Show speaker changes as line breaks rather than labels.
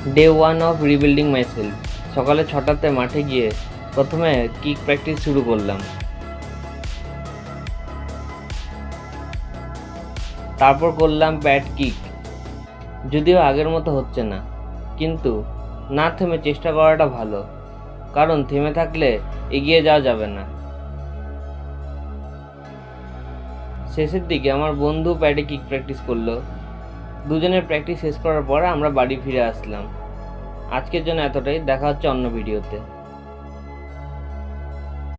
Day 1 of rebuilding my self. সকালে 6টাতে মাঠে গিয়ে প্রথমে কিক প্র্যাকটিস শুরু করলাম। তারপর করলাম প্যাড কিক। যদিও আগের মতো হচ্ছে না, কিন্তু না থেমে চেষ্টা করাটা ভালো, কারণ থেমে থাকলে এগিয়ে যাওয়া যাবে না। শেষের দিকে আমার বন্ধু প্যাডে কিক প্র্যাকটিস করলো। দুজনের প্র্যাকটিস শেষ করার পর আমরা বাড়ি ফিরে আসলাম। আজকের জন্য এতটাই। দেখা হচ্ছে অন্য ভিডিওতে।